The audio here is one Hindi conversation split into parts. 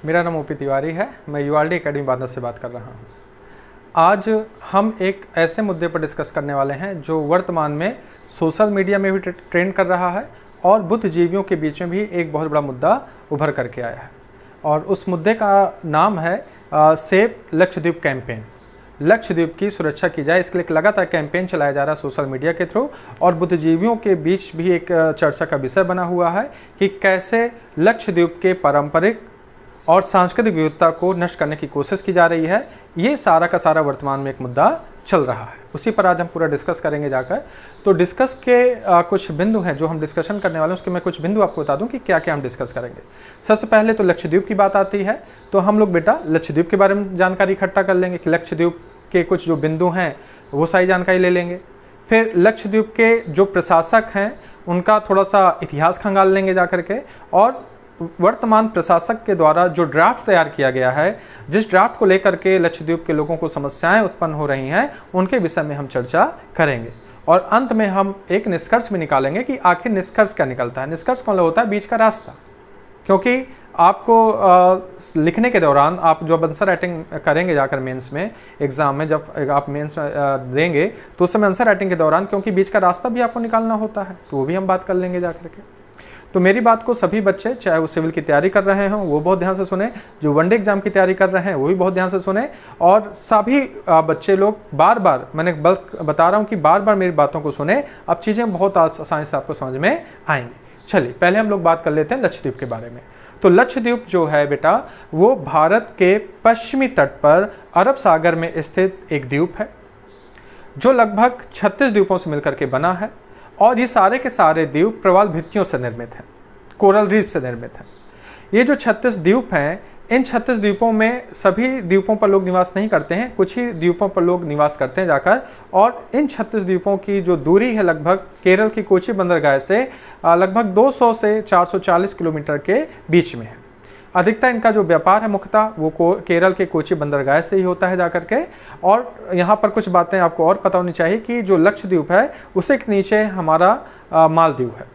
मेरा नाम ओपी तिवारी है। मैं यूआरडी एकेडमी बांदा से बात कर रहा हूँ। आज हम एक ऐसे मुद्दे पर डिस्कस करने वाले हैं जो वर्तमान में सोशल मीडिया में भी ट्रेंड कर रहा है और बुद्धिजीवियों के बीच में भी एक बहुत बड़ा मुद्दा उभर करके आया है। और उस मुद्दे का नाम है सेव लक्षद्वीप कैंपेन। लक्षद्वीप की सुरक्षा की जाए, इसके लिए एक लगातार कैंपेन चलाया जा रहा है सोशल मीडिया के थ्रू, और बुद्धिजीवियों के बीच भी एक चर्चा का विषय बना हुआ है कि कैसे लक्षद्वीप के पारंपरिक और सांस्कृतिक विविधता को नष्ट करने की कोशिश की जा रही है। ये सारा का सारा वर्तमान में एक मुद्दा चल रहा है, उसी पर आज हम पूरा डिस्कस करेंगे जाकर। तो डिस्कस के कुछ बिंदु हैं जो हम डिस्कशन करने वाले हैं, उसके मैं कुछ बिंदु आपको बता दूं कि क्या क्या हम डिस्कस करेंगे। सबसे पहले तो लक्षद्वीप की बात आती है, तो हम लोग बेटा लक्षद्वीप के बारे में जानकारी इकट्ठा कर लेंगे कि लक्षद्वीप के कुछ जो बिंदु हैं वो सारी जानकारी ले लेंगे। फिर लक्षद्वीप के जो प्रशासक हैं उनका थोड़ा सा इतिहास खंगाल लेंगे जा करके, और वर्तमान प्रशासक के द्वारा जो ड्राफ्ट तैयार किया गया है, जिस ड्राफ्ट को लेकर के लक्षद्वीप के लोगों को समस्याएं उत्पन्न हो रही हैं, उनके विषय में हम चर्चा करेंगे। और अंत में हम एक निष्कर्ष भी निकालेंगे कि आखिर निष्कर्ष क्या निकलता है। निष्कर्ष कौन होता है? बीच का रास्ता। क्योंकि आपको लिखने के दौरान आप जो आंसर राइटिंग करेंगे जाकर मेंस में, एग्जाम में जब आप मेंस में देंगे तो उस समय आंसर राइटिंग के दौरान क्योंकि बीच का रास्ता भी आपको निकालना होता है, तो वो भी हम बात कर लेंगे जाकर के। तो मेरी बात को सभी बच्चे, चाहे वो सिविल की तैयारी कर रहे हों वो बहुत ध्यान से सुने, जो वनडे एग्जाम की तैयारी कर रहे हैं वो भी बहुत ध्यान से सुने, और सभी बच्चे लोग बार बार, मैंने बता रहा हूँ कि बार बार मेरी बातों को सुने। अब चीज़ें बहुत आसानी से आपको समझ में आएंगी। चलिए पहले हम लोग बात कर लेते हैं लक्षद्वीप के बारे में। तो लक्षद्वीप जो है बेटा, वो भारत के पश्चिमी तट पर अरब सागर में स्थित एक द्वीप है जो लगभग 36 द्वीपों से मिलकर के बना है। और ये सारे के सारे द्वीप प्रवाल भित्तियों से निर्मित हैं, कोरल रीफ से निर्मित हैं। ये जो 36 द्वीप हैं, इन 36 द्वीपों में सभी द्वीपों पर लोग निवास नहीं करते हैं, कुछ ही द्वीपों पर लोग निवास करते हैं जाकर। और इन 36 द्वीपों की जो दूरी है लगभग केरल की कोची बंदरगाह से लगभग 200 से 440 किलोमीटर के बीच में है। अधिकतर इनका जो व्यापार है मुख्यतः वो केरल के कोची बंदरगाह से ही होता है जाकर के। और यहाँ पर कुछ बातें आपको और पता होनी चाहिए कि जो लक्षद्वीप है उसे के नीचे हमारा मालदीव है।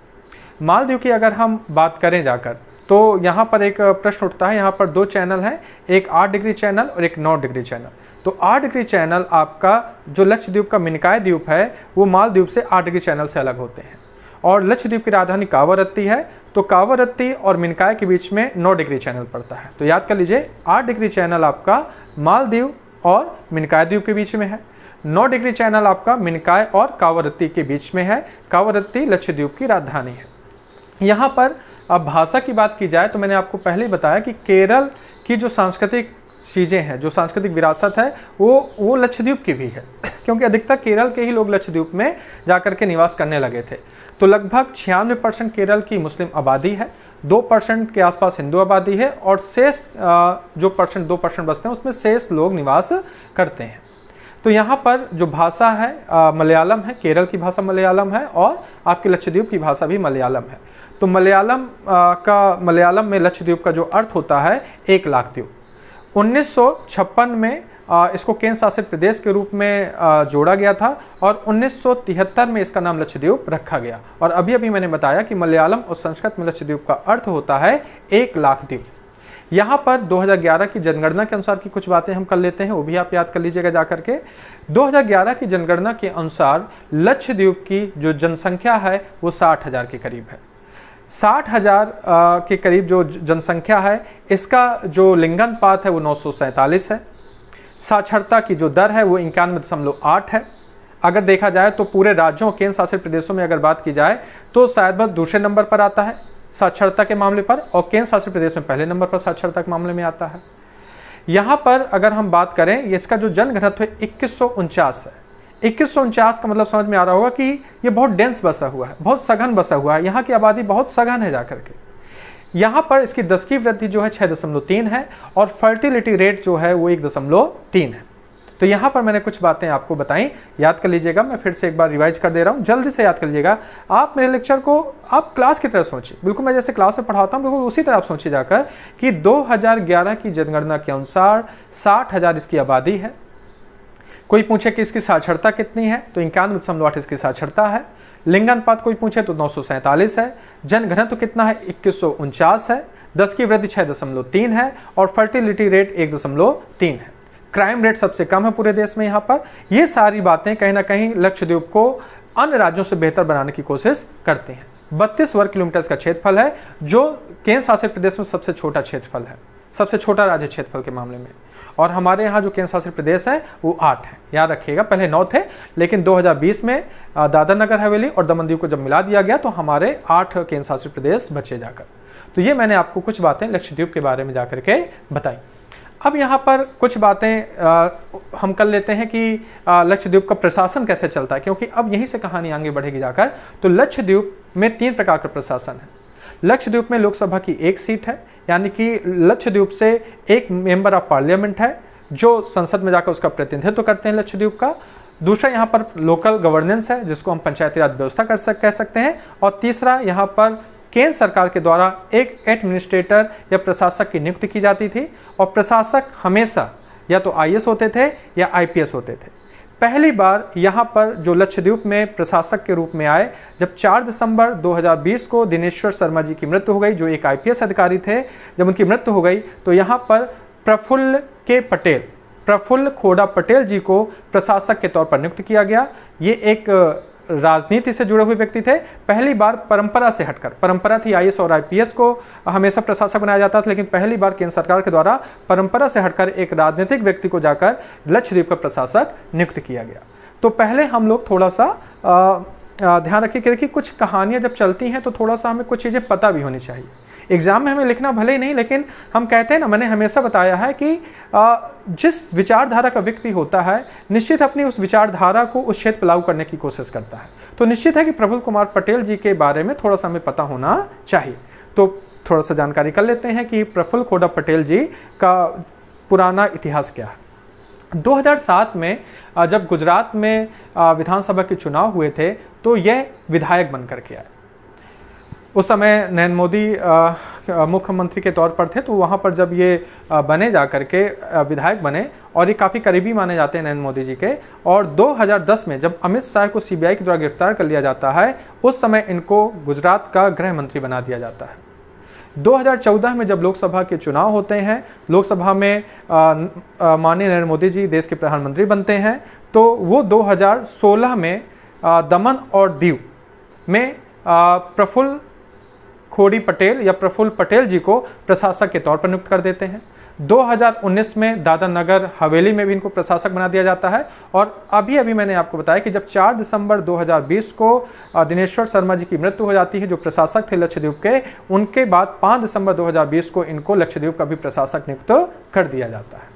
मालदीव की अगर हम बात करें जाकर, तो यहाँ पर एक प्रश्न उठता है। यहाँ पर दो चैनल हैं, एक 8 डिग्री चैनल और एक 9 डिग्री चैनल। तो 8 डिग्री चैनल आपका जो लक्षद्वीप का मिनिकॉय द्वीप है वो मालदीव से 8 डिग्री चैनल से अलग होते हैं। और लक्षद्वीप की राजधानी कावारत्ती है, तो कावारत्ती और मिनिकॉय के बीच में 9 डिग्री चैनल पड़ता है। तो याद कर लीजिए, 8 डिग्री चैनल आपका मालदीव और मिनिकॉय द्वीप के बीच में है, 9 डिग्री चैनल आपका मिनिकॉय और कावारत्ती के बीच में है। कावारत्ती लक्षद्वीप की राजधानी है। यहाँ पर अब भाषा की बात की जाए तो मैंने आपको पहले ही बताया कि केरल की जो सांस्कृतिक चीज़ें हैं, जो सांस्कृतिक विरासत है वो लक्षद्वीप की भी है, क्योंकि अधिकतर केरल के ही लोग लक्षद्वीप में जाकर के निवास करने लगे थे। तो लगभग 96% केरल की मुस्लिम आबादी है, 2% के आसपास हिंदू आबादी है, और शेष जो 2% बसते हैं उसमें शेष लोग निवास करते हैं। तो यहाँ पर जो भाषा है मलयालम है, केरल की भाषा मलयालम है, और आपके लक्षद्वीप की भाषा भी मलयालम है। तो मलयालम में लक्षद्वीप का जो अर्थ होता है 1 लाख द्वीप। 1956 में इसको केंद्र शासित प्रदेश के रूप में जोड़ा गया था, और 1973 में इसका नाम लक्षद्वीप रखा गया। और अभी अभी मैंने बताया कि मलयालम और संस्कृत में लक्षद्वीप का अर्थ होता है 1 लाख द्वीप। यहाँ पर 2011 की जनगणना के अनुसार की कुछ बातें हम कर लेते हैं, वो भी आप याद कर लीजिएगा जाकर के। 2011 की जनगणना के अनुसार लक्षद्वीप की जो जनसंख्या है वो 60,000 के करीब है। 60,000 के करीब जो जनसंख्या है, इसका जो लिंगानुपात है वो 947 है। साक्षरता की जो दर है वो 91.8 है। अगर देखा जाए तो पूरे राज्यों और केंद्र शासित प्रदेशों में अगर बात की जाए तो शायद बस दूसरे नंबर पर आता है साक्षरता के मामले पर, और केंद्र शासित प्रदेश में पहले नंबर पर साक्षरता के मामले में आता है। यहाँ पर अगर हम बात करें, इसका जो जनघनत्व 2149 है। 2149 का मतलब समझ में आ रहा होगा कि ये बहुत डेंस बसा हुआ है, बहुत सघन बसा हुआ है। यहाँ की आबादी बहुत सघन है जाकर के। यहाँ पर इसकी 10 की वृद्धि जो है 6.3 है, और फर्टिलिटी रेट जो है वो 1.3 है। तो यहाँ पर मैंने कुछ बातें आपको बताई, याद कर लीजिएगा। मैं फिर से एक बार रिवाइज कर दे रहा हूँ, जल्दी से याद कर लीजिएगा। आप मेरे लेक्चर को आप क्लास की तरह सोचिए, बिल्कुल मैं जैसे क्लास में पढ़ाता हूँ बिल्कुल उसी तरह आप सोचिए जाकर कि 2011 की जनगणना के अनुसार 60,000 इसकी आबादी है। कोई पूछे कि इसकी साक्षरता कितनी है, तो 91.8 इसकी साक्षरता है। लिंगानुपात कोई पूछे तो 947 है। जनघनत्व कितना है? 2149 है। 10 की वृद्धि 6.3 है और फर्टिलिटी रेट 1.3 है। क्राइम रेट सबसे कम है पूरे देश में यहाँ पर। ये सारी बातें कहीं ना कहीं लक्षद्वीप को अन्य राज्यों से बेहतर बनाने की कोशिश करते हैं। 32 वर्ग किलोमीटर का क्षेत्रफल है, जो केंद्र शासित प्रदेश में सबसे छोटा क्षेत्रफल है, सबसे छोटा राज्य क्षेत्रफल के मामले में। और हमारे यहाँ जो केंद्र शासित प्रदेश है वो 8 है, याद रखिएगा। पहले 9 थे, लेकिन 2020 में दादरा नगर हवेली और दमन दीव को जब मिला दिया गया तो हमारे 8 केंद्र शासित प्रदेश बचे जाकर। तो ये मैंने आपको कुछ बातें लक्षद्वीप के बारे में जाकर के बताई। अब यहाँ पर कुछ बातें हम कर लेते हैं कि लक्षद्वीप का प्रशासन कैसे चलता है, क्योंकि अब यहीं से कहानी आगे बढ़ेगी जाकर। तो लक्षद्वीप में 3 प्रकार का प्रशासन है। लक्षद्वीप में लोकसभा की 1 सीट है, यानी कि लक्षद्वीप से एक मेंबर ऑफ पार्लियामेंट है जो संसद में जाकर उसका प्रतिनिधित्व करते हैं लक्षद्वीप का। दूसरा यहाँ पर लोकल गवर्नेंस है, जिसको हम पंचायती राज व्यवस्था कह सकते हैं। और तीसरा यहाँ पर केंद्र सरकार के द्वारा एक एडमिनिस्ट्रेटर या प्रशासक की नियुक्ति की जाती थी, और प्रशासक हमेशा या तो IAS होते थे या IPS होते थे। पहली बार यहाँ पर जो लक्षद्वीप में प्रशासक के रूप में आए जब 4 दिसंबर 2020 को दिनेश्वर शर्मा जी की मृत्यु हो गई, जो एक IPS अधिकारी थे। जब उनकी मृत्यु हो गई तो यहाँ पर प्रफुल्ल खोड़ा पटेल जी को प्रशासक के तौर पर नियुक्त किया गया। ये एक राजनीति से जुड़े हुए व्यक्ति थे। पहली बार परंपरा से हटकर, परंपरा थी IAS और IPS को हमेशा प्रशासक बनाया जाता था, लेकिन पहली बार केंद्र सरकार के द्वारा परंपरा से हटकर एक राजनीतिक व्यक्ति को जाकर लक्षद्वीप का प्रशासक नियुक्त किया गया। तो पहले हम लोग थोड़ा सा ध्यान रखिए कि कुछ कहानियां जब चलती हैं तो थोड़ा सा हमें कुछ चीज़ें पता भी होनी चाहिए। एग्जाम में हमें लिखना भले ही नहीं, लेकिन हम कहते हैं ना, मैंने हमेशा बताया है कि जिस विचारधारा का व्यक्ति होता है निश्चित अपनी उस विचारधारा को उस क्षेत्र पर लागू करने की कोशिश करता है। तो निश्चित है कि प्रफुल्ल कुमार पटेल जी के बारे में थोड़ा सा हमें पता होना चाहिए। तो थोड़ा सा जानकारी कर लेते हैं कि प्रफुल्ल खोड़ा पटेल जी का पुराना इतिहास क्या है। 2007 में जब गुजरात में विधानसभा के चुनाव हुए थे तो यह विधायक बनकर के आए। उस समय नरेंद्र मोदी मुख्यमंत्री के तौर पर थे, तो वहाँ पर जब ये बने जा करके विधायक बने और ये काफ़ी करीबी माने जाते हैं नरेंद्र मोदी जी के। और 2010 में जब अमित शाह को CBI के द्वारा गिरफ्तार कर लिया जाता है, उस समय इनको गुजरात का गृह मंत्री बना दिया जाता है। 2014 में जब लोकसभा के चुनाव होते हैं, लोकसभा में माननीय नरेंद्र मोदी जी देश के प्रधानमंत्री बनते हैं, तो वो 2016 में दमन और दीव में प्रफुल्ल खोड़ी पटेल या प्रफुल्ल पटेल जी को प्रशासक के तौर पर नियुक्त कर देते हैं। 2019 में दादरा नगर हवेली में भी इनको प्रशासक बना दिया जाता है। और अभी मैंने आपको बताया कि जब 4 दिसंबर 2020 को दिनेश्वर शर्मा जी की मृत्यु हो जाती है, जो प्रशासक थे लक्षद्वीप के, उनके बाद 5 दिसंबर 2020 को इनको लक्षद्वीप का भी प्रशासक नियुक्त कर दिया जाता है।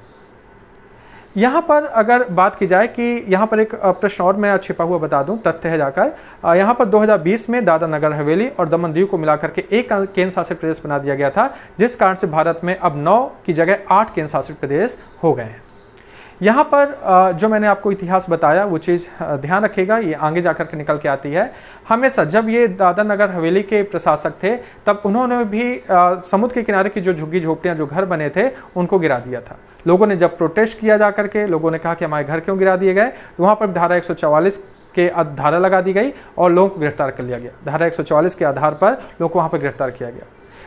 यहाँ पर अगर बात की जाए कि यहाँ पर एक प्रश्न और मैं छिपा हुआ बता दूं, तथ्य है जाकर, यहाँ पर 2020 में दादरा नगर हवेली और दमन दीव को मिलाकर के एक केंद्र शासित प्रदेश बना दिया गया था, जिस कारण से भारत में अब 9 की जगह 8 केंद्र शासित प्रदेश हो गए हैं। यहाँ पर जो मैंने आपको इतिहास बताया वो चीज़ ध्यान रखिएगा, ये आगे जाकर के निकल के आती है। हमेशा जब ये दादरा नगर हवेली के प्रशासक थे तब उन्होंने भी समुद्र के किनारे की जो झुग्गी झोपड़ियाँ जो घर बने थे उनको गिरा दिया था। लोगों ने जब प्रोटेस्ट किया जा करके, लोगों ने कहा कि हमारे घर क्यों गिरा दिए गए, तो वहाँ पर धारा 144 के धारा लगा दी गई और लोगों को गिरफ्तार कर लिया गया। धारा 144 के आधार पर लोगों को वहाँ पर गिरफ्तार किया गया।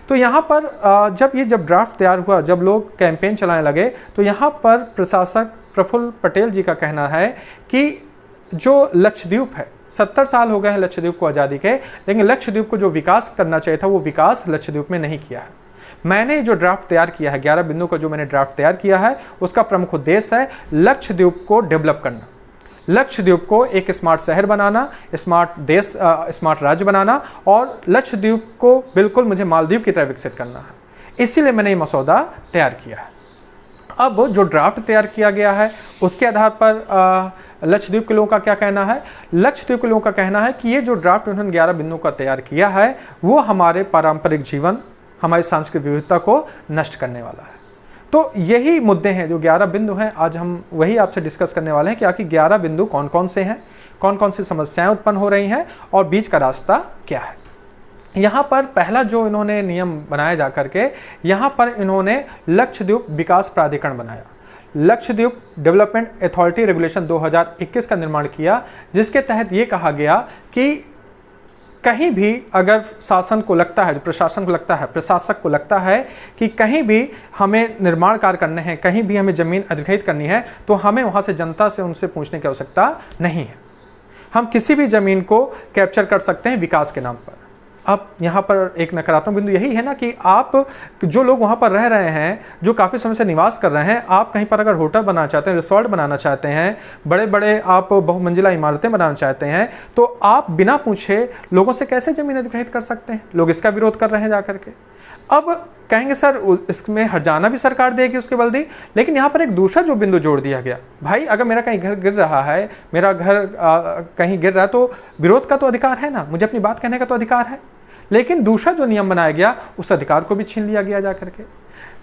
तो यहाँ पर जब ड्राफ्ट तैयार हुआ, जब लोग कैंपेन चलाने लगे, तो यहाँ पर प्रशासक प्रफुल्ल पटेल जी का कहना है कि जो लक्षद्वीप है, 70 साल हो गए हैं लक्षद्वीप को आज़ादी के, लेकिन लक्षद्वीप को जो विकास करना चाहिए था वो विकास लक्षद्वीप में नहीं किया है। मैंने जो ड्राफ्ट तैयार किया है, 11 बिंदु का जो मैंने ड्राफ्ट तैयार किया है, उसका प्रमुख उद्देश्य है लक्षद्वीप को डेवलप करना, लक्षद्वीप को एक स्मार्ट शहर बनाना, स्मार्ट देश, स्मार्ट राज्य बनाना, और लक्षद्वीप को बिल्कुल मुझे मालदीव की तरह विकसित करना है। इसीलिए मैंने ये मसौदा तैयार किया है। अब जो ड्राफ्ट तैयार किया गया है उसके आधार पर लक्षद्वीप के लोगों का क्या कहना है। लक्षद्वीप के लोगों का कहना है कि ये जो ड्राफ्ट उन्होंने 11 बिंदुओं का तैयार किया है वो हमारे पारंपरिक जीवन, हमारी सांस्कृतिक विविधता को नष्ट करने वाला है। तो यही मुद्दे हैं जो 11 बिंदु हैं, आज हम वही आपसे डिस्कस करने वाले हैं कि आखिर 11 बिंदु कौन कौन से हैं, कौन कौन सी समस्याएं उत्पन्न हो रही हैं और बीच का रास्ता क्या है। यहाँ पर पहला जो इन्होंने नियम बनाया जा करके, यहाँ पर इन्होंने लक्षद्वीप विकास प्राधिकरण बनाया, लक्षद्वीप डेवलपमेंट अथॉरिटी रेगुलेशन 2021 का निर्माण किया, जिसके तहत ये कहा गया कि कहीं भी अगर शासन को लगता है, प्रशासन को लगता है, प्रशासक को लगता है कि कहीं भी हमें निर्माण कार्य करने हैं, कहीं भी हमें ज़मीन अधिग्रहित करनी है, तो हमें वहाँ से जनता से उनसे पूछने की आवश्यकता नहीं है। हम किसी भी ज़मीन को कैप्चर कर सकते हैं विकास के नाम पर। अब यहाँ पर एक नकारात्मक बिंदु यही है ना कि आप जो लोग वहाँ पर रह रहे हैं, जो काफ़ी समय से निवास कर रहे हैं, आप कहीं पर अगर होटल बनाना चाहते हैं, रिसोर्ट बनाना चाहते हैं, बड़े बड़े आप बहुमंजिला इमारतें बनाना चाहते हैं, तो आप बिना पूछे लोगों से कैसे ज़मीन अधिग्रहित कर सकते हैं? लोग इसका विरोध कर रहे हैं जाकर के। अब कहेंगे सर इसमें हर्जाना भी सरकार देगी, उसके बल दी। लेकिन यहाँ पर एक दूसरा जो बिंदु जोड़ दिया गया, भाई अगर मेरा कहीं घर गिर रहा है, मेरा घर कहीं गिर रहा है, तो विरोध का तो अधिकार है ना, मुझे अपनी बात कहने का तो अधिकार है। लेकिन दूसरा जो नियम बनाया गया उस अधिकार को भी छीन लिया गया जा करके।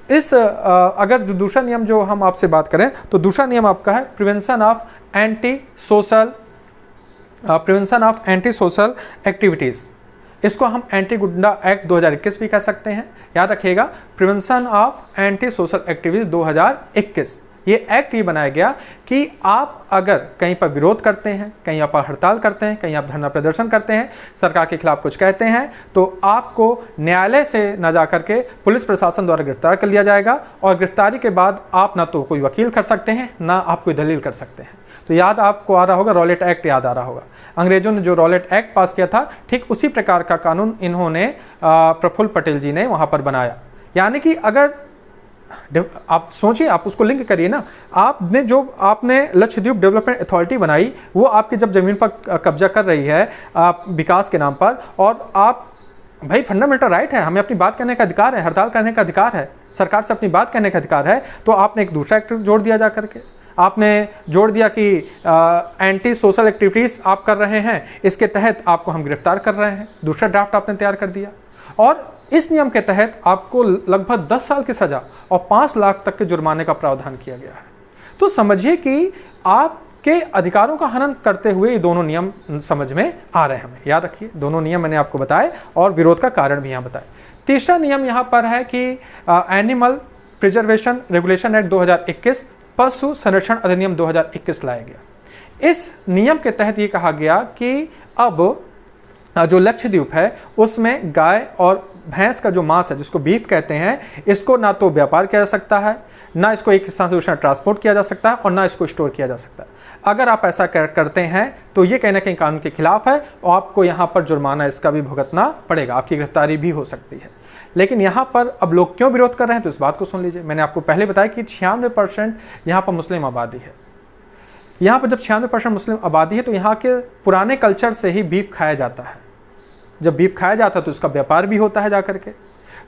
इस अगर जो दूसरा नियम जो हम आपसे बात करें तो दूसरा नियम आपका है prevention of anti social activities. इसको हम एंटी गुंडा एक्ट 2021 भी कह सकते हैं। याद रखिएगा, prevention of anti social activities 2021। ये एक्ट ये बनाया गया कि आप अगर कहीं पर विरोध करते हैं, कहीं आप हड़ताल करते हैं, कहीं आप धरना प्रदर्शन करते हैं, सरकार के खिलाफ कुछ कहते हैं, तो आपको न्यायालय से न जा करके पुलिस प्रशासन द्वारा गिरफ्तार कर लिया जाएगा। और गिरफ्तारी के बाद आप ना तो कोई वकील कर सकते हैं, ना आप कोई दलील कर सकते हैं। तो याद आपको आ रहा होगा, रॉलेट एक्ट याद आ रहा होगा। अंग्रेजों ने जो रॉलेट एक्ट पास किया था, ठीक उसी प्रकार का कानून इन्होंने प्रफुल्ल पटेल जी ने वहाँ पर बनाया। यानी कि अगर आप सोचिए, आप उसको लिंक करिए ना, आपने लक्षद्वीप डेवलपमेंट अथॉरिटी बनाई, वो आपकी जब जमीन पर कब्जा कर रही है विकास के नाम पर, और आप भाई फंडामेंटल राइट है, हमें अपनी बात कहने का अधिकार है, हड़ताल करने का अधिकार है, सरकार से अपनी बात कहने का अधिकार है, तो आपने एक दूसरा एक्ट जोड़ दिया जा करके। आपने जोड़ दिया कि एंटी सोशल एक्टिविटीज़ आप कर रहे हैं, इसके तहत आपको हम गिरफ्तार कर रहे हैं। दूसरा ड्राफ्ट आपने तैयार कर दिया, और इस नियम के तहत आपको लगभग 10 साल की सज़ा और 5 लाख तक के जुर्माने का प्रावधान किया गया है। तो समझिए कि आपके अधिकारों का हनन करते हुए ये दोनों नियम समझ में आ रहे हैं हमें। याद रखिए, दोनों नियम मैंने आपको बताए और विरोध का कारण भी यहाँ बताए। तीसरा नियम यहाँ पर है कि एनिमल प्रिजर्वेशन रेगुलेशन एक्ट 2021, पशु संरक्षण अधिनियम 2021 लाया गया। इस नियम के तहत ये कहा गया कि अब जो लक्षद्वीप है उसमें गाय और भैंस का जो मांस है, जिसको बीफ कहते हैं, इसको ना तो व्यापार किया जा सकता है, ना इसको एक स्थान से दूसरा ट्रांसपोर्ट किया जा सकता है, और ना इसको स्टोर किया जा सकता है। अगर आप ऐसा करते हैं तो ये कहीं ना कहीं कानून के खिलाफ है, और आपको यहाँ पर जुर्माना इसका भी भुगतना पड़ेगा, आपकी गिरफ्तारी भी हो सकती है। लेकिन यहाँ पर अब लोग क्यों विरोध कर रहे हैं, तो इस बात को सुन लीजिए। मैंने आपको पहले बताया कि 96% यहाँ पर मुस्लिम आबादी है। यहाँ पर जब 96% मुस्लिम आबादी है, तो यहाँ के पुराने कल्चर से ही बीफ खाया जाता है। जब बीफ खाया जाता है तो उसका व्यापार भी होता है जाकर के।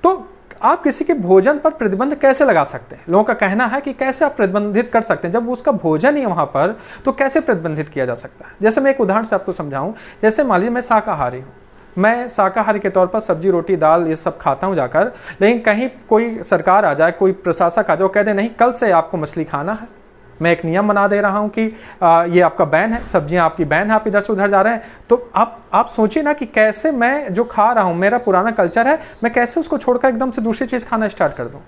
तो आप किसी के भोजन पर प्रतिबंध कैसे लगा सकते हैं? लोगों का कहना है कि कैसे आप प्रतिबंधित कर सकते हैं, जब उसका भोजन ही है वहाँ पर, तो कैसे प्रतिबंधित किया जा सकता है? जैसे मैं एक उदाहरण से आपको समझाऊं, जैसे मान लीजिए मैं शाकाहारी हूँ, मैं शाकाहारी के तौर पर सब्जी रोटी दाल ये सब खाता हूँ जाकर, लेकिन कहीं कोई सरकार आ जाए, कोई प्रशासक आ जाए, कह दे नहीं कल से आपको मछली खाना है, मैं एक नियम बना दे रहा हूँ कि ये आपका बैन है, सब्जियाँ आपकी बैन है, आप इधर से उधर जा रहे हैं, तो आप सोचिए ना कि कैसे मैं जो खा रहा हूँ, मेरा पुराना कल्चर है, मैं कैसे उसको छोड़कर एकदम से दूसरी चीज़ खाना स्टार्ट कर दूँ।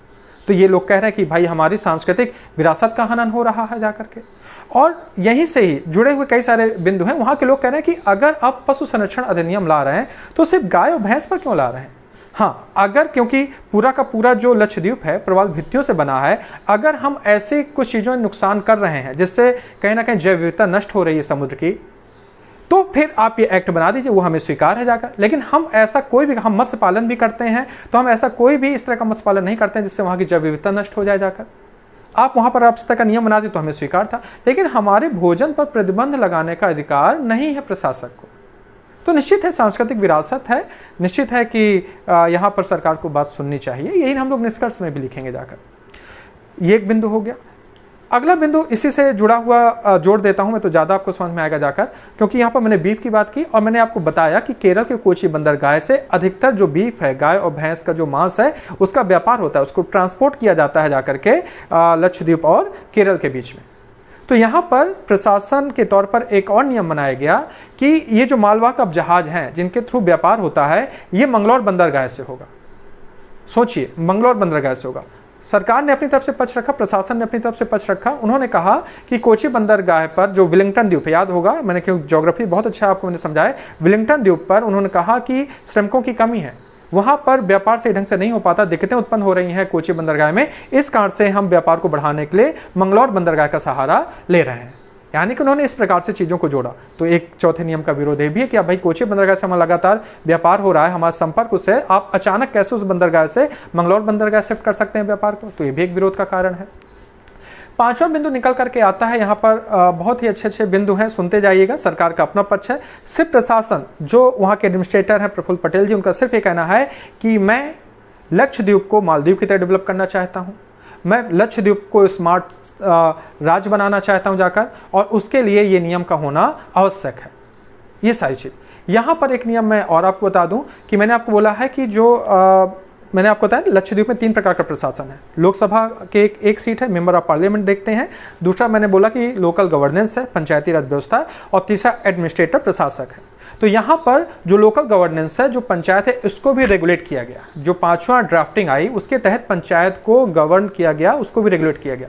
तो ये लोग कह रहे हैं कि भाई हमारी सांस्कृतिक विरासत का हनन हो रहा है जाकर के। और यहीं से ही जुड़े हुए कई सारे बिंदु हैं। वहाँ के लोग कह रहे हैं कि अगर आप पशु संरक्षण अधिनियम ला रहे हैं तो सिर्फ गाय और भैंस पर क्यों ला रहे हैं? हाँ, अगर क्योंकि पूरा का पूरा जो लक्षद्वीप है प्रवाल भित्तियों से बना है, अगर हम ऐसी कुछ चीज़ों में नुकसान कर रहे हैं जिससे कहीं ना कहीं जैव विविधता नष्ट हो रही है समुद्र की, तो फिर आप ये एक्ट बना दीजिए, वो हमें स्वीकार है जाकर। लेकिन हम ऐसा कोई भी, हम मत्स्य पालन भी करते हैं, तो हम ऐसा कोई भी इस तरह का मत्स्य पालन नहीं करते हैं जिससे वहाँ की जैव विविधता नष्ट हो जाए जाकर। आप वहाँ पर आप इस तरह का नियम बना दी तो हमें स्वीकार था, लेकिन हमारे भोजन पर प्रतिबंध लगाने का अधिकार नहीं है प्रशासक को। तो निश्चित है सांस्कृतिक विरासत है, निश्चित है कि यहाँ पर सरकार को बात सुननी चाहिए। यही हम लोग निष्कर्ष में भी लिखेंगे जाकर। ये एक बिंदु हो गया। अगला बिंदु इसी से जुड़ा हुआ जोड़ देता हूँ मैं, तो ज़्यादा आपको समझ में आएगा जाकर, क्योंकि यहाँ पर मैंने बीफ की बात की और मैंने आपको बताया कि केरल के कोची बंदरगाह से अधिकतर जो बीफ है, गाय और भैंस का जो मांस है, उसका व्यापार होता है, उसको ट्रांसपोर्ट किया जाता है जाकर के लक्षद्वीप और केरल के बीच में। तो यहाँ पर प्रशासन के तौर पर एक और नियम बनाया गया कि ये जो मालवाहक जहाज हैं जिनके थ्रू व्यापार होता है, ये मंगलौर बंदरगाह से होगा। सोचिए, मंगलौर बंदरगाह से होगा। सरकार ने अपनी तरफ से पक्ष रखा, प्रशासन ने अपनी तरफ से पक्ष रखा। उन्होंने कहा कि कोची बंदरगाह पर जो विलिंगटन द्वीप, याद होगा मैंने क्यों ज्योग्राफी बहुत अच्छा आपको मैंने समझाया, विलिंगटन द्वीप पर उन्होंने कहा कि श्रमिकों की कमी है, वहाँ पर व्यापार सही ढंग से नहीं हो पाता, दिक्कतें उत्पन्न हो रही हैं कोची बंदरगाह में, इस कारण से हम व्यापार को बढ़ाने के लिए मंगलौर बंदरगाह का सहारा ले रहे हैं। यानी कि उन्होंने इस प्रकार से चीज़ों को जोड़ा। तो एक चौथे नियम का विरोध ये भी है कि अब भाई कोची बंदरगाह से हमारा लगातार व्यापार हो रहा है, हमारा संपर्क उससे, आप अचानक कैसे उस बंदरगाह से मंगलौर बंदरगाह शिफ्ट कर सकते हैं व्यापार को, तो ये भी एक विरोध का कारण है। पांचवा बिंदु निकल करके आता है, यहाँ पर बहुत ही अच्छे अच्छे बिंदु हैं, सुनते जाइएगा। सरकार का अपना पक्ष है। सिर्फ प्रशासन, जो वहाँ के एडमिनिस्ट्रेटर हैं प्रफुल्ल पटेल जी, उनका सिर्फ ये कहना है कि मैं लक्षद्वीप को मालदीव की तरह डेवलप करना चाहता हूँ, मैं लक्षद्वीप को स्मार्ट राज्य बनाना चाहता हूं जाकर, और उसके लिए ये नियम का होना आवश्यक है। ये सारी चीज़। यहाँ पर एक नियम मैं और आपको बता दूं कि मैंने आपको बोला है कि जो मैंने आपको बताया लक्षद्वीप में 3 प्रकार का प्रशासन है। लोकसभा के एक सीट है, मेंबर ऑफ पार्लियामेंट देखते हैं। दूसरा मैंने बोला कि लोकल गवर्नेंस है, पंचायती राज व्यवस्था है, और तीसरा एडमिनिस्ट्रेटर प्रशासक है। तो यहाँ पर जो लोकल गवर्नेंस है, जो पंचायत है, इसको भी रेगुलेट किया गया। जो 5वां ड्राफ्टिंग आई उसके तहत पंचायत को गवर्न किया गया, उसको भी रेगुलेट किया गया।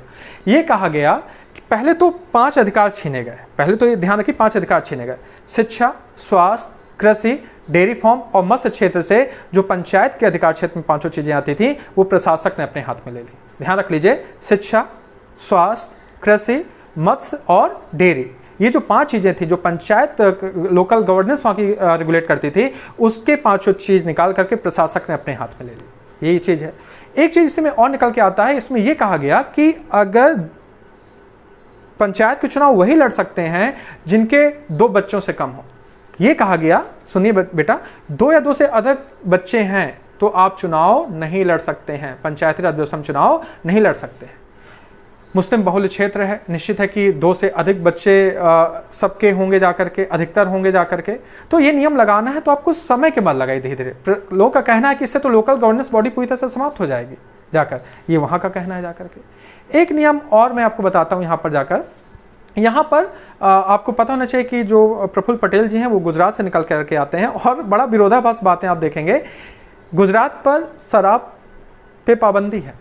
ये कहा गया कि पहले तो 5 अधिकार छीने गए, पहले तो ये ध्यान रखिए 5 अधिकार छीने गए। शिक्षा, स्वास्थ्य, कृषि, डेयरी फार्म और मत्स्य क्षेत्र से जो पंचायत के अधिकार क्षेत्र में 5 चीजें आती थी, वो प्रशासक ने अपने हाथ में ले ली। ध्यान रख लीजिए, शिक्षा, स्वास्थ्य, कृषि, मत्स्य और डेयरी, ये जो 5 चीज़ें थी जो पंचायत लोकल गवर्नेंस वहाँ की रेगुलेट करती थी, उसके 5 चीज़ निकाल करके प्रशासक ने अपने हाथ में ले ली। यही चीज़ है। एक चीज़ इसमें और निकल के आता है, इसमें यह कहा गया कि अगर पंचायत के चुनाव वही लड़ सकते हैं जिनके 2 बच्चों से कम हो। ये कहा गया, सुनिए बेटा, 2 या 2 से अधिक बच्चे हैं तो आप चुनाव नहीं लड़ सकते हैं, पंचायती राज व्यवस्था में चुनाव नहीं लड़ सकते हैं। मुस्लिम बहुल क्षेत्र है, निश्चित है कि 2 से अधिक बच्चे सबके होंगे जाकर के, अधिकतर होंगे जाकर के। तो ये नियम लगाना है तो आपको समय के बाद लगाई धीरे धीरे। लोगों का कहना है कि इससे तो लोकल गवर्नेंस बॉडी पूरी तरह से समाप्त हो जाएगी जाकर, ये वहाँ का कहना है जाकर के। एक नियम और मैं आपको बताता हूँ यहाँ पर जाकर। यहाँ पर आपको पता होना चाहिए कि जो प्रफुल्ल पटेल जी हैं वो गुजरात से निकल करके आते हैं, और बड़ा विरोधाभास बातें आप देखेंगे। गुजरात पर शराब पे पाबंदी है,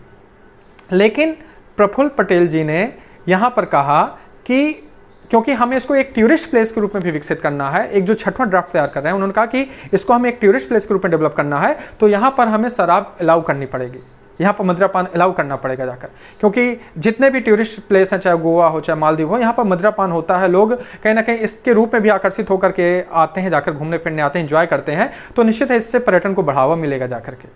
लेकिन प्रफुल्ल पटेल जी ने यहाँ पर कहा कि क्योंकि हमें इसको एक टूरिस्ट प्लेस के रूप में भी विकसित करना है, एक जो 6वां ड्राफ्ट तैयार कर रहे हैं, उन्होंने कहा कि इसको हमें एक टूरिस्ट प्लेस के रूप में डेवलप करना है, तो यहाँ पर हमें शराब अलाउ करनी पड़ेगी, यहाँ पर मदिरापान अलाउ करना पड़ेगा जाकर। क्योंकि जितने भी टूरिस्ट प्लेस हैं, चाहे गोवा हो चाहे मालदीव हो, यहाँ पर मदिरापान होता है, लोग कहीं ना कहीं इसके रूप में भी आकर्षित होकर के आते हैं, जाकर घूमने फिरने आते हैं, एंजॉय करते हैं। तो निश्चित है इससे पर्यटन को बढ़ावा मिलेगा जाकर के,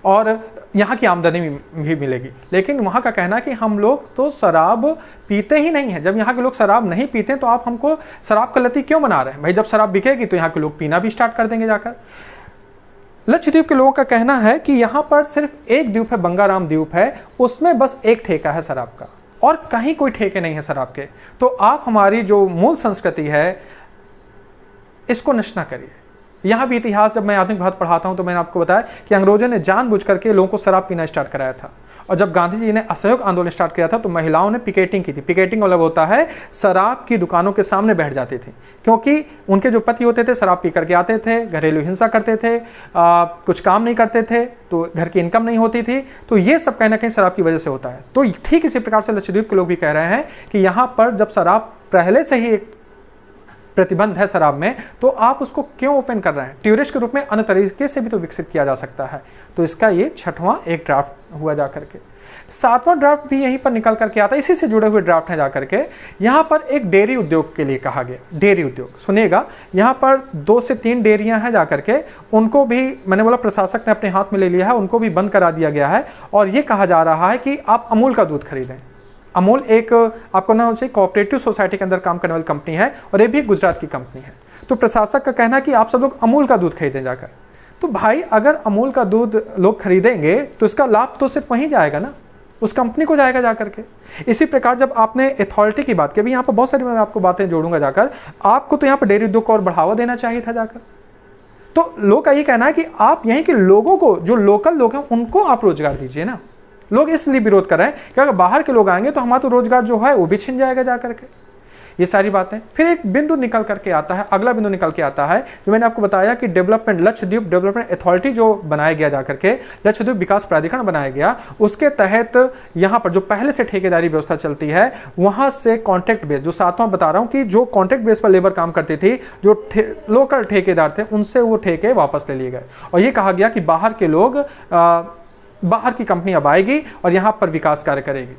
और यहाँ की आमदनी भी मिलेगी। लेकिन वहाँ का कहना है कि हम लोग तो शराब पीते ही नहीं हैं। जब यहाँ के लोग शराब नहीं पीते हैं तो आप हमको शराब का लती क्यों बना रहे हैं? भाई जब शराब बिकेगी तो यहाँ के लोग पीना भी स्टार्ट कर देंगे जाकर। लक्षद्वीप के लोगों का कहना है कि यहाँ पर सिर्फ एक द्वीप है, बंगाराम द्वीप है, उसमें बस एक ठेका है शराब का, और कहीं कोई ठेके नहीं है शराब के। तो आप हमारी जो मूल संस्कृति है इसको नष्ट ना करिए। यहाँ भी इतिहास जब मैं आधुनिक भारत पढ़ाता हूँ तो मैंने आपको बताया कि अंग्रेजों ने जानबूझ करके लोगों को शराब पीना स्टार्ट कराया था, और जब गांधी जी ने असहयोग आंदोलन स्टार्ट किया था तो महिलाओं ने पिकेटिंग की थी। पिकेटिंग मतलब होता है शराब की दुकानों के सामने बैठ जाती थी, क्योंकि उनके जो पति होते थे शराब पी करके आते थे, घरेलू हिंसा करते थे, कुछ काम नहीं करते थे, तो घर की इनकम नहीं होती थी। तो ये सब कहीं ना कहीं शराब की वजह से होता है। तो ठीक इसी प्रकार से लक्षद्वीप के लोग भी कह रहे हैं कि यहाँ पर जब शराब पहले से ही एक प्रतिबंध है शराब में, तो आप उसको क्यों ओपन कर रहे हैं? टूरिस्ट के रूप में अन्य तरीके से भी तो विकसित किया जा सकता है। तो इसका ये 6वां एक ड्राफ्ट हुआ जाकर के। 7वां ड्राफ्ट भी यहीं पर निकल करके आता है, इसी से जुड़े हुए ड्राफ्ट है जाकर के। यहाँ पर एक डेयरी उद्योग के लिए कहा गया। डेयरी उद्योग सुनिएगा, यहाँ पर 2 से 3 डेयरियाँ हैं जाकर के, उनको भी मैंने बोला प्रशासक ने अपने हाथ में ले लिया है, उनको भी बंद करा दिया गया है। और ये कहा जा रहा है कि आप अमूल का दूध खरीदें। अमूल एक आपको ना चाहिए कोऑपरेटिव सोसाइटी के अंदर काम करने वाली कंपनी है, और ये भी गुजरात की कंपनी है। तो प्रशासक का कहना है कि आप सब लोग अमूल का दूध खरीदें जाकर। तो भाई अगर अमूल का दूध लोग खरीदेंगे तो इसका लाभ तो सिर्फ वहीं जाएगा ना, उस कंपनी को जाएगा जाकर के। इसी प्रकार जब आपने अथॉरिटी की बात की, अभी यहाँ पर बहुत सारी मैं आपको बातें जोड़ूंगा जाकर, आपको तो यहाँ पर डेयरी उद्योग को और बढ़ावा देना चाहिए था जाकर। तो लोग का ये कहना है कि आप यहीं के लोगों को, जो लोकल लोग हैं, उनको आप रोजगार दीजिए ना। लोग इसलिए विरोध कर रहे हैं कि अगर बाहर के लोग आएंगे तो हमारा तो रोजगार जो है वो भी छिन जाएगा जाकर के। ये सारी बातें। फिर एक बिंदु निकल करके आता है, अगला बिंदु निकल के आता है जो मैंने आपको बताया कि डेवलपमेंट, लक्षद्वीप डेवलपमेंट अथॉरिटी जो बनाया गया जाकर के, लक्षद्वीप विकास प्राधिकरण बनाया गया, उसके तहत यहाँ पर जो पहले से ठेकेदारी व्यवस्था चलती है वहां से कॉन्ट्रैक्ट बेस, जो सातवां बता रहा हूं कि जो कॉन्ट्रैक्ट बेस पर लेबर काम करती थी, जो लोकल ठेकेदार थे, उनसे वो ठेके वापस ले लिए गए और ये कहा गया कि बाहर के लोग, बाहर की कंपनी अब आएगी और यहां पर विकास कार्य करेगी।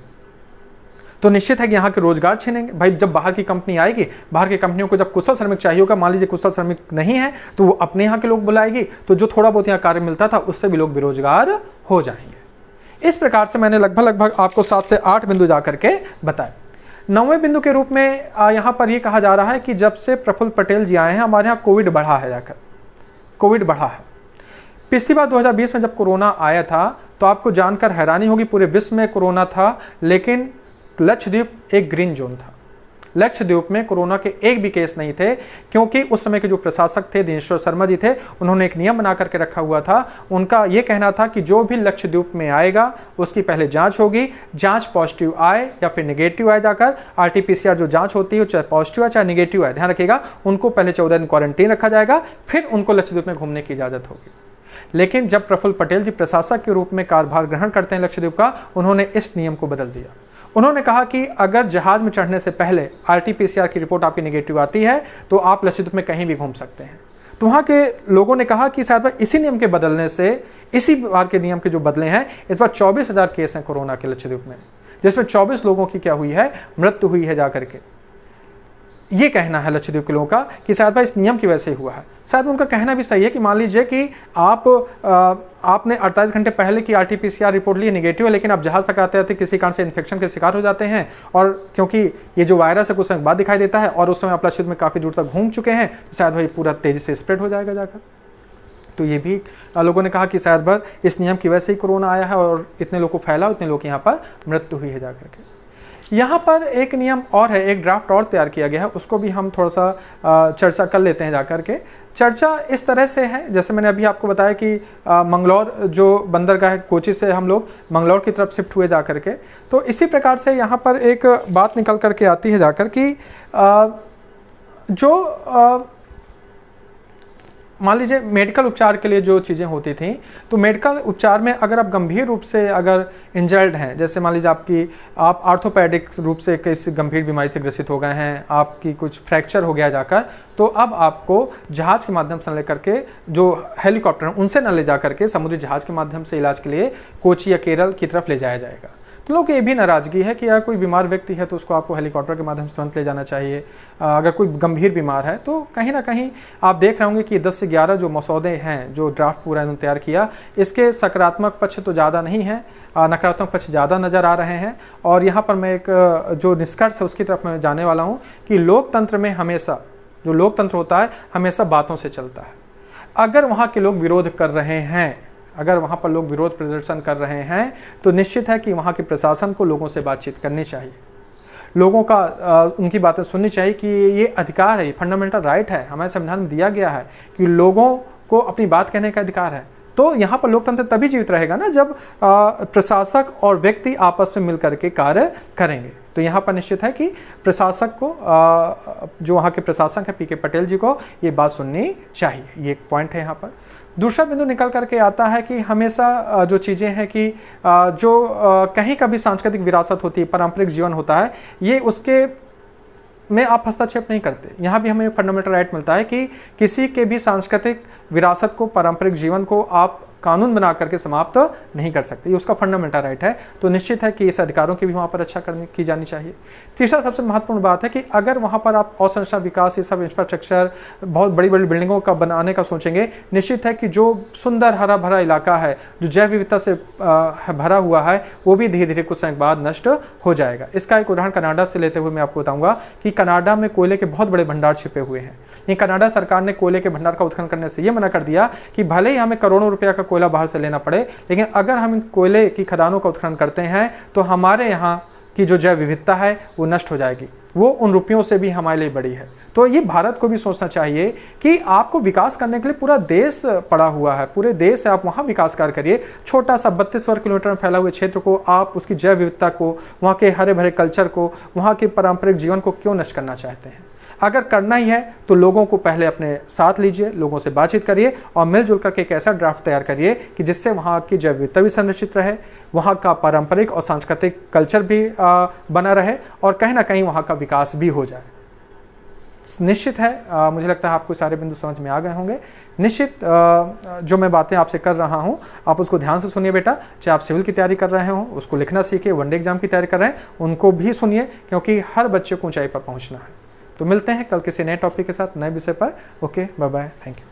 तो निश्चित है कि यहाँ के रोजगार छीनेंगे। भाई जब बाहर की कंपनी आएगी, बाहर की कंपनियों को जब कुशल श्रमिक चाहिए होगा, मान लीजिए कुशल श्रमिक नहीं है तो वो अपने यहाँ के लोग बुलाएगी, तो जो थोड़ा बहुत यहाँ कार्य मिलता था उससे भी लोग बेरोजगार हो जाएंगे। इस प्रकार से मैंने लगभग आपको 7 से 8 बिंदु जाकर के बताए। 9वें बिंदु के रूप में यहाँ पर ये कहा जा रहा है कि जब से प्रफुल्ल पटेल जी आए हैं हमारे यहाँ कोविड बढ़ा है, जाकर कोविड बढ़ा है। पिछली बार 2020 में जब कोरोना आया था तो आपको जानकर हैरानी होगी, पूरे विश्व में कोरोना था लेकिन लक्षद्वीप एक ग्रीन जोन था। लक्षद्वीप में कोरोना के एक भी केस नहीं थे, क्योंकि उस समय के जो प्रशासक थे, दिनेश्वर शर्मा जी थे, उन्होंने एक नियम बना करके रखा हुआ था। उनका ये कहना था कि जो भी लक्षद्वीप में आएगा उसकी पहले जांच होगी, जांच पॉजिटिव आए या फिर नेगेटिव आए, जाकर RT-PCR जो जांच होती है चाहे पॉजिटिव आए चाहे नेगेटिव आए, ध्यान रखिएगा, उनको पहले 14 दिन क्वारंटीन रखा जाएगा, फिर उनको लक्षद्वीप में घूमने की इजाजत होगी। लेकिन जब प्रफुल्ल पटेल जी प्रशासक के रूप में कार्यभार ग्रहण करते हैं लक्षद्वीप का, उन्होंने इस नियम को बदल दिया। उन्होंने कहा कि अगर जहाज में चढ़ने से पहले RT-PCR की रिपोर्ट आपकी नेगेटिव आती है तो आप लक्षद्वीप में कहीं भी घूम सकते हैं। तो वहाँ के लोगों ने कहा कि शायद इसी नियम के बदलने से, इसी बार के नियम के जो बदले हैं, इस बार 24,000 केस हैं कोरोना के लक्षद्वीप में, जिसमें 24 लोगों की क्या हुई है, मृत्यु हुई है जाकर के। ये कहना है लक्षद्वीप के लोगों का कि शायद भाई इस नियम की वजह से हुआ है। शायद उनका कहना भी सही है कि मान लीजिए कि आपने 48 घंटे पहले की RT-PCR रिपोर्ट ली नेगेटिव है, लेकिन आप जहाज तक आते आते किसी कारण से इन्फेक्शन के शिकार हो जाते हैं, और क्योंकि ये जो वायरस है कुछ समय बाद दिखाई देता है और उस समय आप लक्षद्वीप में काफ़ी दूर तक घूम चुके हैं, तो शायद भाई पूरा तेज़ी से स्प्रेड हो जाएगा जाकर। तो ये भी लोगों ने कहा कि शायद भर इस नियम की वजह से ही कोरोना आया है और इतने लोग को फैला, इतने लोग यहाँ पर मृत्यु हुई है जाकर के। यहाँ पर एक नियम और है, एक ड्राफ्ट और तैयार किया गया है, उसको भी हम थोड़ा सा चर्चा कर लेते हैं जाकर के। चर्चा इस तरह से है, जैसे मैंने अभी आपको बताया कि मंगलौर जो बंदरगाह है, कोची से हम लोग मंगलौर की तरफ शिफ्ट हुए जाकर के, तो इसी प्रकार से यहाँ पर एक बात निकल कर के आती है जाकर कि जो मान लीजिए मेडिकल उपचार के लिए जो चीज़ें होती थी, तो मेडिकल उपचार में अगर आप गंभीर रूप से अगर इंजर्ड हैं, जैसे मान लीजिए आप आर्थोपेडिक रूप से किसी गंभीर बीमारी से ग्रसित हो गए हैं, आपकी कुछ फ्रैक्चर हो गया जाकर, तो अब आपको जहाज़ के माध्यम से न लेकर के, जो हेलीकॉप्टर हैं उनसे न ले जा करके समुद्री जहाज़ के माध्यम से इलाज के लिए कोची या केरल की तरफ ले जाया जाएगा। तो लोग ये भी नाराज़गी है कि यार कोई बीमार व्यक्ति है तो उसको आपको हेलीकॉप्टर के माध्यम से तुरंत ले जाना चाहिए। अगर कोई गंभीर बीमार है तो कहीं ना कहीं आप देख रहे होंगे कि 10 से 11 जो मसौदे हैं, जो ड्राफ्ट पूरा इन्होंने तैयार किया, इसके सकारात्मक पक्ष तो ज़्यादा नहीं है, नकारात्मक पक्ष ज़्यादा नज़र आ रहे हैं। और यहाँ पर मैं एक जो निष्कर्ष है उसकी तरफ मैं जाने वाला हूँ कि लोकतंत्र में हमेशा, जो लोकतंत्र होता है हमेशा बातों से चलता है। अगर वहाँ के लोग विरोध कर रहे हैं, अगर वहाँ पर लोग विरोध प्रदर्शन कर रहे हैं, तो निश्चित है कि वहाँ के प्रशासन को लोगों से बातचीत करनी चाहिए, लोगों का उनकी बातें सुननी चाहिए कि ये अधिकार है, ये फंडामेंटल राइट है, हमारे संविधान में दिया गया है कि लोगों को अपनी बात कहने का अधिकार है। तो यहाँ पर लोकतंत्र तभी जीवित रहेगा ना जब प्रशासक और व्यक्ति आपस में मिलकर के कार्य करेंगे। तो यहाँ पर निश्चित है कि प्रशासक को, जो वहाँ के प्रशासक है PK पटेल जी को, ये बात सुननी चाहिए। ये एक पॉइंट है यहाँ पर। दूसरा बिंदु निकल करके आता है कि हमेशा जो चीज़ें हैं कि जो कहीं का भी सांस्कृतिक विरासत होती है, पारंपरिक जीवन होता है, ये उसके में आप हस्तक्षेप नहीं करते। यहाँ भी हमें फंडामेंटल राइट मिलता है कि किसी के भी सांस्कृतिक विरासत को, पारंपरिक जीवन को आप कानून बना करके समाप्त नहीं कर सकते, ये उसका फंडामेंटल राइट है। तो निश्चित है कि इस अधिकारों की भी वहाँ पर रक्षा की जानी चाहिए। तीसरा सबसे महत्वपूर्ण बात है कि अगर वहाँ पर आप अवसंरचना विकास, ये सब इंफ्रास्ट्रक्चर, बहुत बड़ी बड़ी बिल्डिंगों का बनाने का सोचेंगे, निश्चित है कि जो सुंदर हरा भरा इलाका है, जो जैव विविधता से भरा हुआ है, वो भी धीरे धीरे कुछ समय बाद नष्ट हो जाएगा। इसका एक उदाहरण कनाडा से लेते हुए मैं आपको बताऊँगा कि कनाडा में कोयले के बहुत बड़े भंडार छिपे हुए हैं। ये कनाडा सरकार ने कोयले के भंडार का उत्खनन करने से ये मना कर दिया कि भले ही हमें करोड़ों रुपया का कोयला बाहर से लेना पड़े, लेकिन अगर हम इन कोयले की खदानों का उत्खनन करते हैं तो हमारे यहाँ की जो जैव विविधता है वो नष्ट हो जाएगी, वो उन रुपयों से भी हमारे लिए बड़ी है। तो ये भारत को भी सोचना चाहिए कि आपको विकास करने के लिए पूरा देश पड़ा हुआ है, पूरे देश है, आप वहाँ विकास कार्य करिए। छोटा सा 32 वर्ग किलोमीटर में फैला हुए क्षेत्र को आप उसकी जैव विविधता को, वहाँ के हरे भरे कल्चर को, वहाँ के पारंपरिक जीवन को क्यों नष्ट करना चाहते हैं? अगर करना ही है तो लोगों को पहले अपने साथ लीजिए, लोगों से बातचीत करिए और मिलजुल करके एक ऐसा ड्राफ्ट तैयार करिए कि जिससे वहाँ की जैव विविधता भी संरक्षित रहे, वहाँ का पारंपरिक और सांस्कृतिक कल्चर भी बना रहे और कहीं ना कहीं वहाँ का विकास भी हो जाए। निश्चित है मुझे लगता है आपको सारे बिंदु समझ में आ गए होंगे। निश्चित जो मैं बातें आपसे कर रहा हूँ आप उसको ध्यान से सुनिए बेटा। चाहे आप सिविल की तैयारी कर रहे हो उसको लिखना सीखिए, वनडे एग्जाम की तैयारी कर रहे हैं उनको भी सुनिए, क्योंकि हर बच्चे को ऊंचाई पर पहुँचना है। तो मिलते हैं कल किसी नए टॉपिक के साथ, नए विषय पर। Okay, bye bye, thank you.